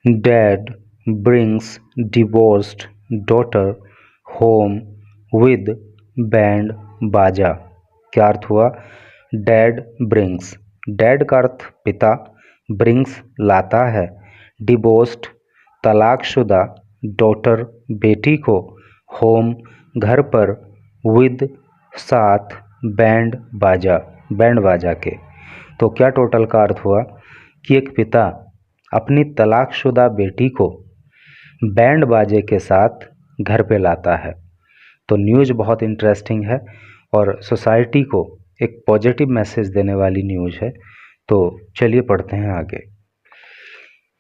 Dad brings divorced daughter home with band बाजा। क्या अर्थ हुआ? डैड ब्रिंग्स, डैड का अर्थ पिता, ब्रिंग्स लाता है, डिवोर्स्ड तलाकशुदा डॉटर बेटी को, होम घर पर, विद साथ, बैंड बाजा के। तो क्या टोटल का अर्थ हुआ कि एक पिता अपनी तलाकशुदा बेटी को बैंड बाजे के साथ घर पे लाता है। तो न्यूज़ बहुत इंटरेस्टिंग है और सोसाइटी को एक पॉजिटिव मैसेज देने वाली न्यूज़ है। तो चलिए पढ़ते हैं आगे।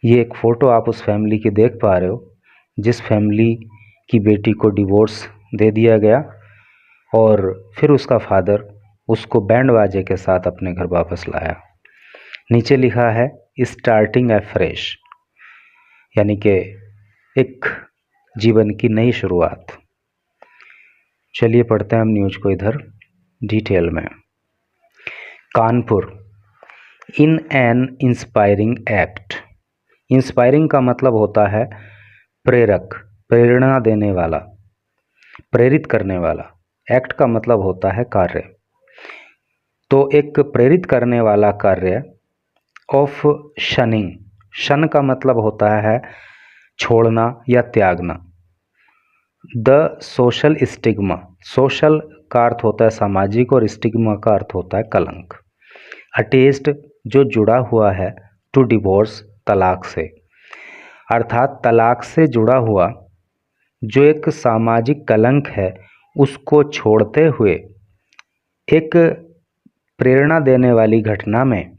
ये एक फ़ोटो आप उस फैमिली की देख पा रहे हो जिस फैमिली की बेटी को डिवोर्स दे दिया गया और फिर उसका फादर उसको बैंड बाजे के साथ अपने घर वापस लाया। नीचे लिखा है स्टार्टिंग अफ्रेश, यानी कि एक जीवन की नई शुरुआत। चलिए पढ़ते हैं हम न्यूज़ को इधर डिटेल में। Kanpur in an inspiring act. Inspiring का मतलब होता है प्रेरक, प्रेरणा देने वाला, प्रेरित करने वाला। एक्ट का मतलब होता है कार्य। तो एक प्रेरित करने वाला कार्य ऑफ शनिंग, शन का मतलब होता है छोड़ना या त्यागना। द सोशल स्टिग्मा, सोशल का अर्थ होता है सामाजिक और स्टिग्मा का अर्थ होता है कलंक। अटेस्ट जो जुड़ा हुआ है, टू डिवोर्स तलाक से, अर्थात तलाक से जुड़ा हुआ जो एक सामाजिक कलंक है उसको छोड़ते हुए एक प्रेरणा देने वाली घटना में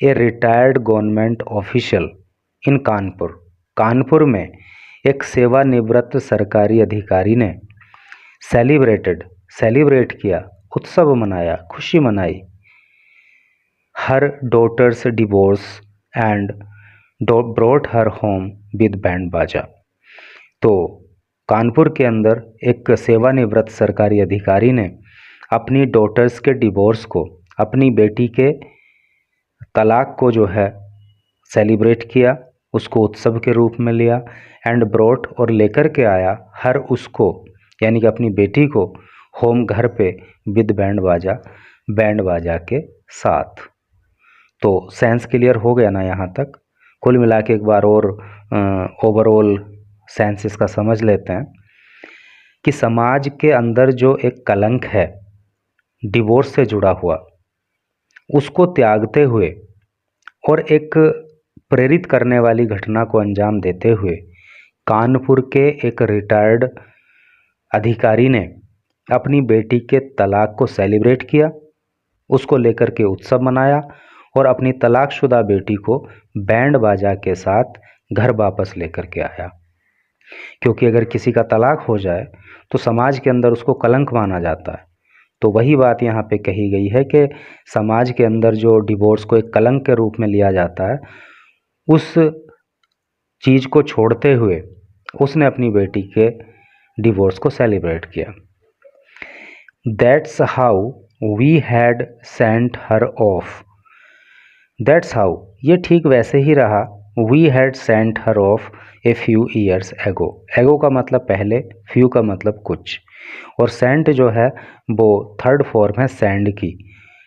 ए रिटायर्ड गवर्नमेंट ऑफिशियल इन कानपुर, कानपुर में एक सेवानिवृत्त सरकारी अधिकारी ने सेलिब्रेट किया, उत्सव मनाया, खुशी मनाई, her daughter's divorce and brought her home with band बाजा। तो कानपुर के अंदर एक सेवानिवृत्त सरकारी अधिकारी ने अपनी डॉटर्स के डिवोर्स को, अपनी बेटी के तलाक को जो है सेलिब्रेट किया, उसको उत्सव के रूप में लिया, एंड ब्रॉट और लेकर के आया, हर उसको यानी कि अपनी बेटी को, होम घर पे, विद बैंड बाजा के साथ। तो सेंस क्लियर हो गया ना यहाँ तक? कुल मिला के एक बार और ओवरऑल सेंस इसका समझ लेते हैं कि समाज के अंदर जो एक कलंक है डिवोर्स से जुड़ा हुआ, उसको त्यागते हुए और एक प्रेरित करने वाली घटना को अंजाम देते हुए कानपुर के एक रिटायर्ड अधिकारी ने अपनी बेटी के तलाक को सेलिब्रेट किया, उसको लेकर के उत्सव मनाया और अपनी तलाकशुदा बेटी को बैंड बाजा के साथ घर वापस लेकर के आया। क्योंकि अगर किसी का तलाक हो जाए तो समाज के अंदर उसको कलंक माना जाता है। तो वही बात यहाँ पे कही गई है कि समाज के अंदर जो डिवोर्स को एक कलंक के रूप में लिया जाता है, उस चीज़ को छोड़ते हुए उसने अपनी बेटी के डिवोर्स को सेलिब्रेट किया। That's how we had sent her off. That's how, ये ठीक वैसे ही रहा, we had sent her off a few years ago. Ago का मतलब पहले, फ्यू का मतलब कुछ, और सेंट जो है वो थर्ड फॉर्म है सेंड की।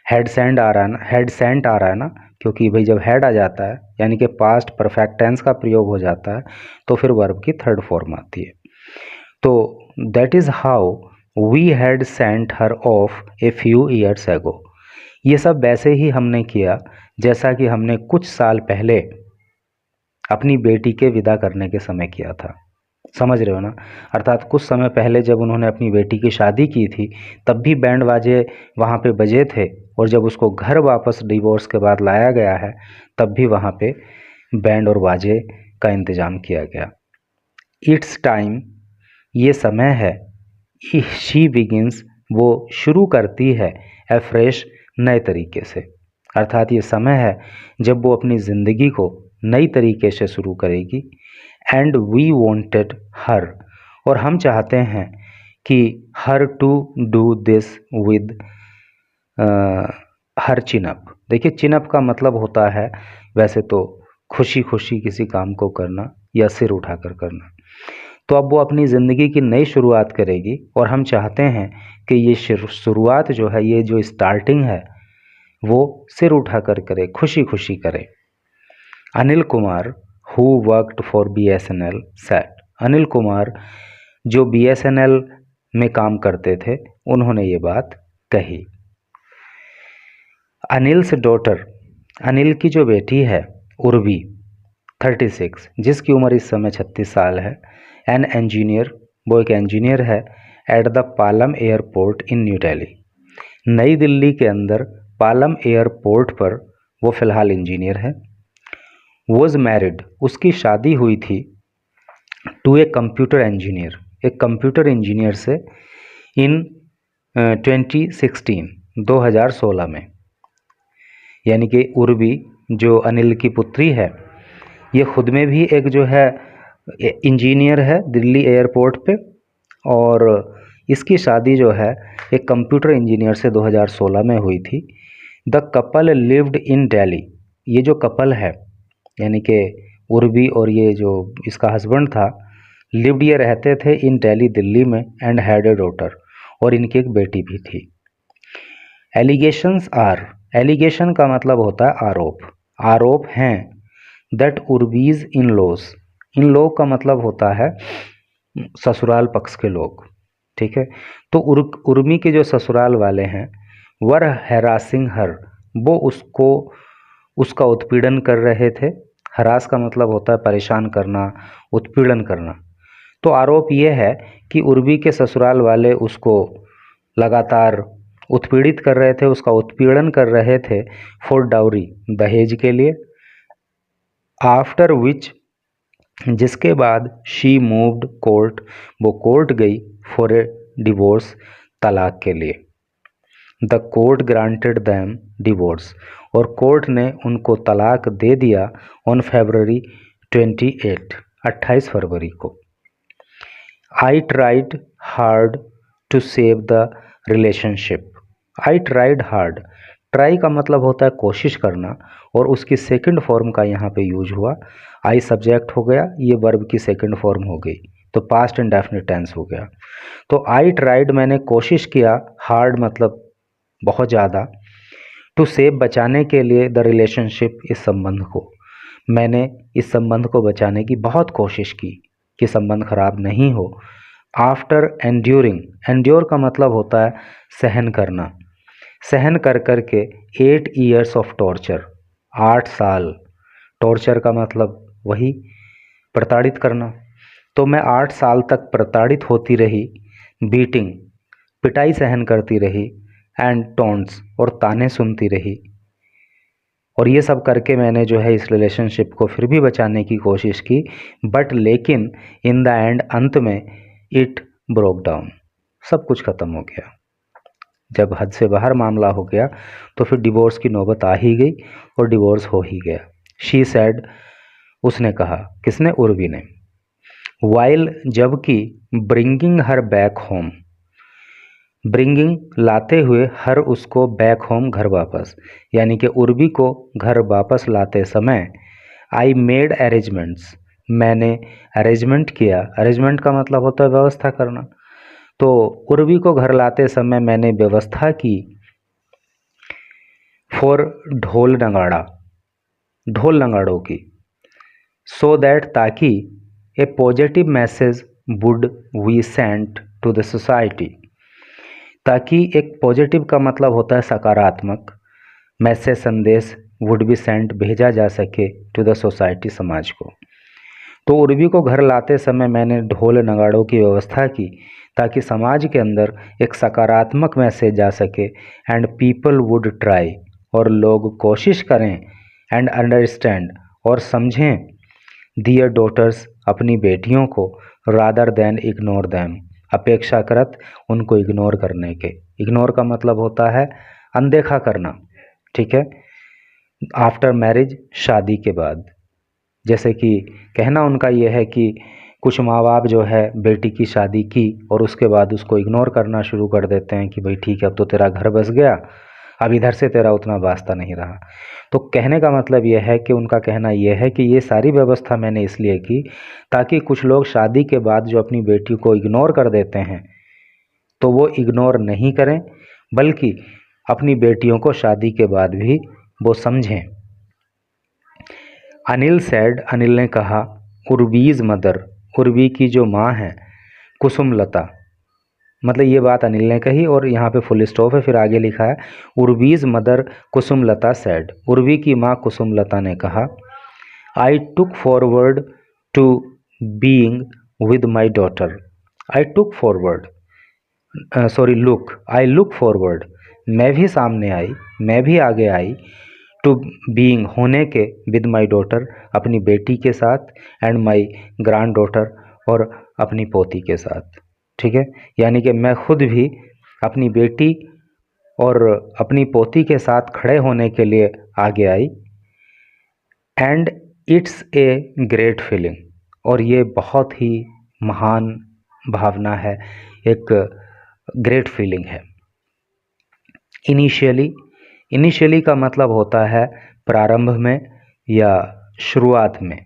हेड सेंड आ रहा है ना, हेड सेंट आ रहा है ना, क्योंकि भाई जब हेड आ जाता है यानी कि पास्ट परफेक्ट टेंस का प्रयोग हो जाता है तो फिर वर्ब की थर्ड फॉर्म आती है। तो that is how we had sent her off a few years ago. ये सब वैसे ही हमने किया जैसा कि हमने कुछ साल पहले अपनी बेटी के विदा करने के समय किया था। समझ रहे हो ना? अर्थात कुछ समय पहले जब उन्होंने अपनी बेटी की शादी की थी तब भी बैंड बाजे वहाँ पे बजे थे, और जब उसको घर वापस डिवोर्स के बाद लाया गया है तब भी वहाँ पे बैंड और बाजे का इंतज़ाम किया गया। इट्स टाइम, ये समय है, शी बिगिंस, वो शुरू करती है, अफ्रेश, नए तरीके से। अर्थात ये समय है जब वो अपनी ज़िंदगी को नई तरीके से शुरू करेगी। एंड वी वॉन्टेड हर, और हम चाहते हैं कि her to do this with her chin up. देखिए चिनअप का मतलब होता है वैसे तो खुशी खुशी किसी काम को करना या सिर उठाकर करना। तो अब वो अपनी ज़िंदगी की नई शुरुआत करेगी और हम चाहते हैं कि ये शुरुआत जो है, ये जो स्टार्टिंग है, वो सिर उठाकर करे, खुशी खुशी करे। Anil Kumar who worked for BSNL said, Anil Kumar जो BSNL में काम करते थे, उन्होंने ये बात कही। अनिल्स डॉटर, अनिल की जो बेटी है उर्वी 36, जिसकी उम्र इस समय 36 साल है, एन इंजीनियर, वो एक इंजीनियर है, at the Palam airport in new Delhi, नई दिल्ली के अंदर पालम एयरपोर्ट पर वो फ़िलहाल इंजीनियर है। वॉज मैरिड, उसकी शादी हुई थी, टू ए कंप्यूटर इंजीनियर, एक कंप्यूटर इंजीनियर से, इन 2016 में। यानी कि उर्वी जो अनिल की पुत्री है, ये खुद में भी एक जो है इंजीनियर है दिल्ली एयरपोर्ट पे, और इसकी शादी जो है एक कंप्यूटर इंजीनियर से 2016 में हुई थी। The couple lived in Delhi, ये जो कपल है यानी कि उर्वी और ये जो इसका हस्बैंड था, लिव्ड, ये रहते थे इन दिल्ली, दिल्ली में, एंड हैड ए डॉटर, और इनकी एक बेटी भी थी। एलिगेशंस आर, एलिगेशन का मतलब होता है आरोप, आरोप हैं, that Urvi's in laws, in law का मतलब होता है ससुराल पक्ष के लोग, ठीक है। तो उर्मी के जो ससुराल वाले हैं, वर हैरासिंग हर, वो उसको, उसका उत्पीड़न कर रहे थे। हरास का मतलब होता है परेशान करना, उत्पीड़न करना। तो आरोप ये है कि उर्वी के ससुराल वाले उसको लगातार उत्पीड़ित कर रहे थे, उसका उत्पीड़न कर रहे थे, फॉर डाउरी, दहेज के लिए। आफ्टर विच, जिसके बाद, शी मूव्ड कोर्ट, वो कोर्ट गई, फॉर ए डिवोर्स, तलाक के लिए। The court granted them divorce, और कोर्ट ने उनको तलाक दे दिया ऑन February 28, 28 फरवरी को। I tried hard to save the relationship, I tried hard, try का मतलब होता है कोशिश करना, और उसकी सेकंड फॉर्म का यहाँ पे यूज हुआ। आई सब्जेक्ट हो गया, ये वर्ब की सेकंड फॉर्म हो गई, तो पास्ट इंडेफिनिट टेंस हो गया। तो आई ट्राइड, मैंने कोशिश किया, हार्ड मतलब बहुत ज़्यादा, टू सेव, बचाने के लिए, द रिलेशनशिप, इस संबंध को, मैंने इस संबंध को बचाने की बहुत कोशिश की कि संबंध खराब नहीं हो। आफ्टर एंड्यूरिंग, एंड्योर का मतलब होता है सहन करना, सहन कर कर के 8 years ऑफ टॉर्चर, 8 साल, टॉर्चर का मतलब वही प्रताड़ित करना। तो मैं 8 साल तक प्रताड़ित होती रही, बीटिंग, पिटाई सहन करती रही, एंड टॉन्ट्स, और ताने सुनती रही, और ये सब करके मैंने जो है इस रिलेशनशिप को फिर भी बचाने की कोशिश की, बट लेकिन इन द एंड, अंत में, इट ब्रोक डाउन, सब कुछ ख़त्म हो गया। जब हद से बाहर मामला हो गया तो फिर डिवोर्स की नौबत आ ही गई और डिवोर्स हो ही गया। शी सैड, उसने कहा, किसने, उर्वी ने। वाइल, जबकि, bringing her back home, bringing लाते हुए, हर उसको, बैक होम घर वापस, यानी कि उर्वी को घर वापस लाते समय, आई मेड अरेंजमेंट्स, मैंने अरेंजमेंट किया, अरेंजमेंट का मतलब होता है व्यवस्था करना। तो उर्वी को घर लाते समय मैंने व्यवस्था की, फॉर ढोल नगाड़ा, ढोल नगाड़ों की, सो दैट, ताकि, a positive message would be sent to the society, ताकि एक पॉजिटिव का मतलब होता है सकारात्मक, मैसेज, संदेश, वुड बी सेंट, भेजा जा सके, टू द सोसाइटी, समाज को। तो उर्वी को घर लाते समय मैंने ढोल नगाड़ों की व्यवस्था की ताकि समाज के अंदर एक सकारात्मक मैसेज जा सके, एंड पीपल वुड ट्राई, और लोग कोशिश करें, एंड अंडरस्टैंड, और समझें, दियर डॉटर्स, अपनी बेटियों को, रादर देन इग्नोर दैम, अपेक्षाकृत उनको इग्नोर करने के। इग्नोर का मतलब होता है अनदेखा करना, ठीक है। आफ्टर मैरिज, शादी के बाद, जैसे कि कहना उनका यह है कि कुछ माँ बाप जो है बेटी की शादी की और उसके बाद उसको इग्नोर करना शुरू कर देते हैं कि भाई ठीक है अब तो तेरा घर बस गया, अब इधर से तेरा उतना वास्ता नहीं रहा। तो कहने का मतलब यह है कि उनका कहना यह है कि ये सारी व्यवस्था मैंने इसलिए की ताकि कुछ लोग शादी के बाद जो अपनी बेटी को इग्नोर कर देते हैं तो वो इग्नोर नहीं करें, बल्कि अपनी बेटियों को शादी के बाद भी वो समझें। अनिल सेड, अनिल ने कहा, उर्वीज मदर, उर्वी की जो माँ है कुसुमलता, मतलब ये बात अनिल ने कही और यहाँ पे फुल स्टॉप है, फिर आगे लिखा है उर्वीज मदर कुसुमलता सेड, उर्वी की माँ कुसुमलता ने कहा, I took forward to being with my daughter, I took forward look, I look forward, मैं भी सामने आई, मैं भी आगे आई, टू बीइंग होने के, विद माई डॉटर अपनी बेटी के साथ, एंड माई ग्रैंड डॉटर और अपनी पोती के साथ। ठीक है, यानी कि मैं खुद भी अपनी बेटी और अपनी पोती के साथ खड़े होने के लिए आगे आई। And it's a great feeling, और ये बहुत ही महान भावना है, एक ग्रेट फीलिंग है। इनिशियली, इनिशियली का मतलब होता है प्रारंभ में या शुरुआत में।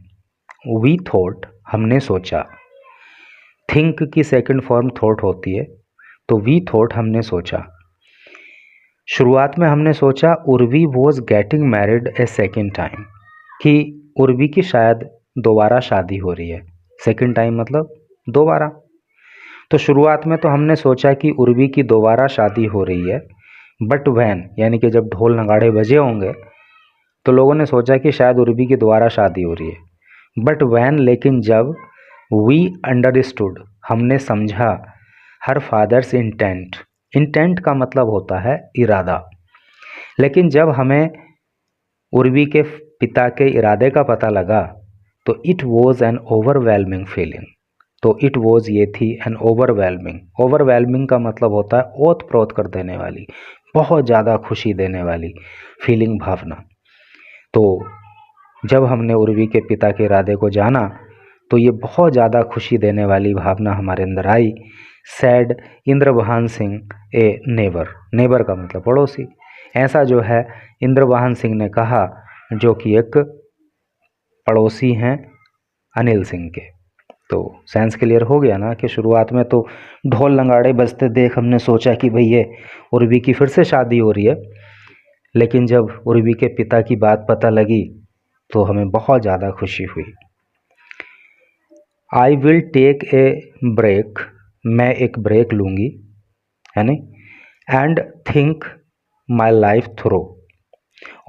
वी थॉट, हमने सोचा। थिंक की सेकंड फॉर्म थॉट होती है, तो वी थॉट हमने सोचा। शुरुआत में हमने सोचा Urvi was getting married A second time, कि उर्वी की शायद दोबारा शादी हो रही है। सेकेंड टाइम मतलब दोबारा। तो शुरुआत में तो हमने सोचा कि उर्वी की दोबारा शादी हो रही है, बट वैन, यानी कि जब ढोल नगाड़े बजे होंगे तो लोगों ने सोचा कि शायद उर्वी की दोबारा शादी हो रही है। बट वैन, लेकिन जब, वी अंडरस्टूड, हमने समझा, हर फादर्स इंटेंट, इंटेंट का मतलब होता है इरादा, लेकिन जब हमें उर्वी के पिता के इरादे का पता लगा तो it was an overwhelming feeling. तो इट वॉज, ये थी, एन ओवरवेलमिंग, ओवरवेलमिंग का मतलब होता है ओत प्रोत कर देने वाली, बहुत ज़्यादा खुशी देने वाली फीलिंग, भावना। तो जब हमने उर्वी के पिता के इरादे को जाना तो ये बहुत ज़्यादा खुशी देने वाली भावना हमारे अंदर आई। सैड इंद्रवाहन सिंह ए नेबर, नेबर का मतलब पड़ोसी, ऐसा जो है इंद्रवाहन सिंह ने कहा, जो कि एक पड़ोसी हैं अनिल सिंह के। तो सेंस क्लियर हो गया ना कि शुरुआत में तो ढोल नगाड़े बजते देख हमने सोचा कि भाई ये उर्वी की फिर से शादी हो रही है, लेकिन जब उर्वी के पिता की बात पता लगी तो हमें बहुत ज़्यादा खुशी हुई। I will take a break, मैं एक ब्रेक लूँगी, है नहीं, and think my life through,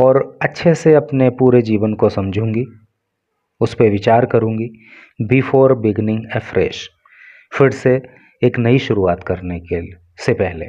और अच्छे से अपने पूरे जीवन को समझूंगी, उस पर विचार करूंगी, बिफोर बिगनिंग ए फ्रेश, फिर से एक नई शुरुआत करने के से पहले।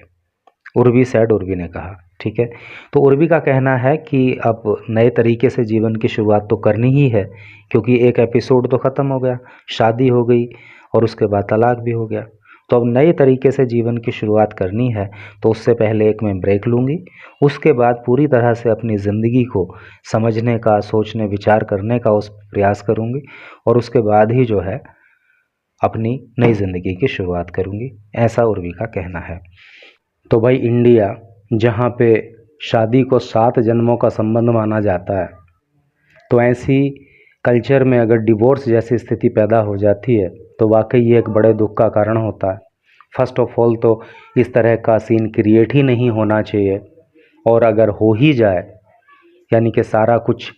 उर्वी सैड, उर्वी ने कहा। ठीक है, तो उर्वी का कहना है कि अब नए तरीके से जीवन की शुरुआत तो करनी ही है, क्योंकि एक एपिसोड तो ख़त्म हो गया, शादी हो गई और उसके बाद तलाक भी हो गया, तो अब नए तरीके से जीवन की शुरुआत करनी है, तो उससे पहले एक मैं ब्रेक लूँगी, उसके बाद पूरी तरह से अपनी ज़िंदगी को समझने का, सोचने विचार करने का उस प्रयास करूँगी, और उसके बाद ही जो है अपनी नई ज़िंदगी की शुरुआत करूँगी, ऐसा उर्वी का कहना है। तो भाई इंडिया, जहाँ पे शादी को 7 जन्मों का संबंध माना जाता है, तो ऐसी कल्चर में अगर डिवोर्स जैसी स्थिति पैदा हो जाती है तो वाकई ये एक बड़े दुख का कारण होता है। फर्स्ट ऑफ ऑल तो इस तरह का सीन क्रिएट ही नहीं होना चाहिए, और अगर हो ही जाए, यानी कि सारा कुछ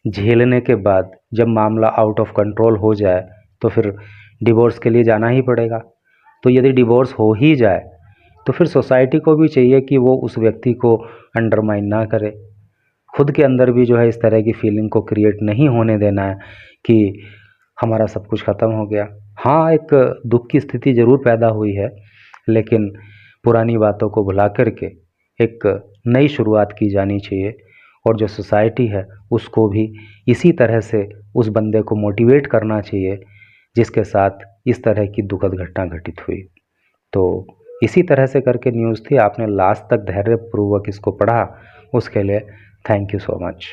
झेलने के बाद जब मामला आउट ऑफ कंट्रोल हो जाए तो फिर डिवोर्स के लिए जाना ही पड़ेगा। तो यदि डिवोर्स हो ही जाए तो फिर सोसाइटी को भी चाहिए कि वो उस व्यक्ति को अंडरमाइन ना करे, खुद के अंदर भी जो है इस तरह की फीलिंग को क्रिएट नहीं होने देना है कि हमारा सब कुछ ख़त्म हो गया। हाँ, एक दुख की स्थिति ज़रूर पैदा हुई है, लेकिन पुरानी बातों को भुला करके एक नई शुरुआत की जानी चाहिए, और जो सोसाइटी है उसको भी इसी तरह से उस बंदे को मोटिवेट करना चाहिए जिसके साथ इस तरह की दुखद घटना घटित हुई। तो इसी तरह से करके न्यूज़ थी, आपने लास्ट तक धैर्यपूर्वक इसको पढ़ा, उसके लिए थैंक यू सो मच।